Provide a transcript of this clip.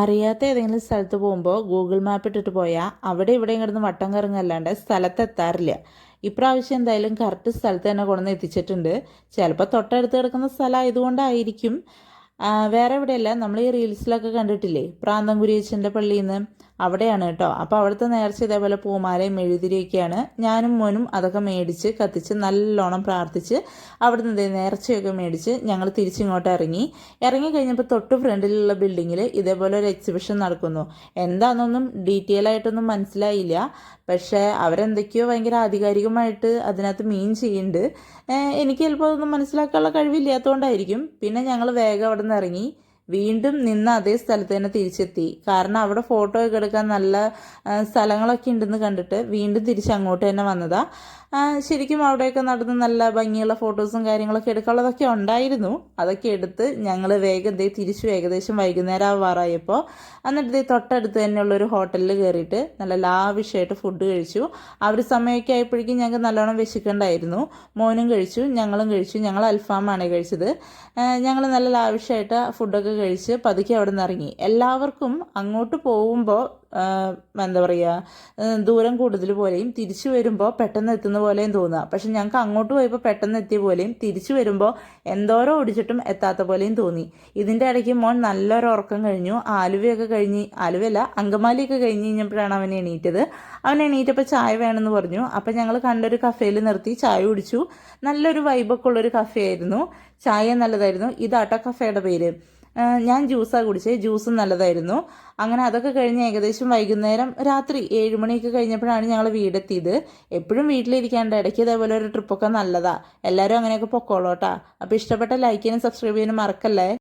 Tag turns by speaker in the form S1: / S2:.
S1: അറിയാത്ത ഏതെങ്കിലും സ്ഥലത്ത് പോകുമ്പോൾ ഗൂഗിൾ മാപ്പ് ഇട്ടിട്ട് പോയാൽ അവിടെ ഇവിടെയും കിടന്ന് വട്ടം കറങ്ങല്ലാണ്ട് സ്ഥലത്തെത്താറില്ല. ഇപ്രാവശ്യം എന്തായാലും കറക്റ്റ് സ്ഥലത്ത് തന്നെ കൊണ്ടുവന്ന് എത്തിച്ചിട്ടുണ്ട്. ചിലപ്പോൾ തൊട്ടടുത്ത് കിടക്കുന്ന സ്ഥലം ആയതുകൊണ്ടായിരിക്കും. വേറെ എവിടെയല്ല, നമ്മൾ ഈ റീൽസിലൊക്കെ കണ്ടിട്ടില്ലേ പ്രാന്തം കുരിയച്ചൻ്റെ പള്ളിയിൽ നിന്ന്, അവിടെയാണ് കേട്ടോ. അപ്പോൾ അവിടുത്തെ നേർച്ച ഇതേപോലെ പൂമാലയും മെഴുതിരിയൊക്കെയാണ്. ഞാനും മോനും അതൊക്കെ മേടിച്ച് കത്തിച്ച് നല്ലോണം പ്രാർത്ഥിച്ച് അവിടെ നിന്ന് നേർച്ചയൊക്കെ മേടിച്ച് ഞങ്ങൾ തിരിച്ചിങ്ങോട്ട് ഇറങ്ങി കഴിഞ്ഞപ്പോൾ തൊട്ട് ഫ്രണ്ടിലുള്ള ബിൽഡിങ്ങിൽ ഇതേപോലെ ഒരു എക്സിബിഷൻ നടക്കുന്നു. എന്താണെന്നൊന്നും ഡീറ്റെയിൽ ആയിട്ടൊന്നും മനസ്സിലായില്ല. പക്ഷേ അവരെന്തൊക്കെയോ ഭയങ്കര ആധികാരികമായിട്ട് അതിനകത്ത് മീൻ ചെയ്യുന്നുണ്ട്. എനിക്ക് ചിലപ്പോൾ അതൊന്നും മനസ്സിലാക്കാനുള്ള കഴിവില്ലാത്തതുകൊണ്ടായിരിക്കും. പിന്നെ ഞങ്ങൾ വേഗം അവിടെ നിന്ന് ഇറങ്ങി വീണ്ടും നിന്ന് അതേ സ്ഥലത്ത് തന്നെ തിരിച്ചെത്തി. കാരണം അവിടെ ഫോട്ടോ ഒക്കെ എടുക്കാൻ നല്ല സ്ഥലങ്ങളൊക്കെ ഉണ്ടെന്ന് കണ്ടിട്ട് വീണ്ടും തിരിച്ച് അങ്ങോട്ട് തന്നെ വന്നതാ. ശരിക്കും അവിടെയൊക്കെ നടന്ന് നല്ല ഭംഗിയുള്ള ഫോട്ടോസും കാര്യങ്ങളൊക്കെ എടുക്കാനുള്ളതൊക്കെ ഉണ്ടായിരുന്നു. അതൊക്കെ എടുത്ത് ഞങ്ങൾ വേഗം തിരിച്ചു ഏകദേശം വൈകുന്നേരം ആവാറായപ്പോൾ എന്നിട്ട് തൊട്ടടുത്ത് തന്നെയുള്ളൊരു ഹോട്ടലിൽ കയറിയിട്ട് നല്ല ലാവിഷായിട്ട് ഫുഡ് കഴിച്ചു. ആ ഒരു സമയമൊക്കെ ആയപ്പോഴേക്കും ഞങ്ങൾക്ക് നല്ലോണം വിശക്കണ്ടായിരുന്നു. മോനും കഴിച്ചു, ഞങ്ങളും കഴിച്ചു. ഞങ്ങൾ അൽഫാമാണ് കഴിച്ചത്. ഞങ്ങൾ നല്ല ലാവിഷായിട്ട് ഫുഡൊക്കെ കഴിച്ച് പതുക്കെ അവിടെ നിന്ന് ഇറങ്ങി. എല്ലാവർക്കും അങ്ങോട്ട് പോകുമ്പോൾ എന്താ പറയുക, ദൂരം കൂടുതൽ പോലെയും തിരിച്ചു വരുമ്പോൾ പെട്ടെന്ന് എത്തുന്ന പോലെയും തോന്നുക. പക്ഷെ ഞങ്ങൾക്ക് അങ്ങോട്ട് പോയപ്പോൾ പെട്ടെന്ന് എത്തിയ പോലെയും തിരിച്ചു വരുമ്പോൾ എന്തോരം ഓടിച്ചിട്ടും എത്താത്ത പോലെയും തോന്നി. ഇതിൻ്റെ ഇടയ്ക്ക് മോൻ നല്ലൊരു ഉറക്കം കഴിഞ്ഞു. ആലുവയല്ല, അങ്കമാലിയൊക്കെ കഴിഞ്ഞ് കഴിഞ്ഞപ്പോഴാണ് അവൻ എണീറ്റത്. അവൻ എണീറ്റപ്പോൾ ചായ വേണമെന്ന് പറഞ്ഞു. അപ്പം ഞങ്ങൾ കണ്ടൊരു കഫേയിൽ നിർത്തി ചായ കുടിച്ചു. നല്ലൊരു വൈബൊക്കെ ഉള്ളൊരു കഫേ ആയിരുന്നു. ചായ നല്ലതായിരുന്നു. ഇതാട്ടോ കഫേയുടെ പേര്. ഞാൻ ജ്യൂസാണ് കുടിച്ചത്. ജ്യൂസും നല്ലതായിരുന്നു. അങ്ങനെ അതൊക്കെ കഴിഞ്ഞ് ഏകദേശം വൈകുന്നേരം രാത്രി 7 മണിയൊക്കെ കഴിഞ്ഞപ്പോഴാണ് ഞങ്ങൾ വീടെത്തിയത്. എപ്പോഴും വീട്ടിലിരിക്കാണ്ട് ഇടയ്ക്ക് ഇതേപോലെ ഒരു ട്രിപ്പൊക്കെ നല്ലതാണ്. എല്ലാവരും അങ്ങനെയൊക്കെ പൊക്കോളൂട്ടാ. അപ്പോൾ ഇഷ്ടപ്പെട്ട ലൈക്ക് ചെയ്യാനും സബ്സ്ക്രൈബ് ചെയ്യാനും മറക്കല്ലേ.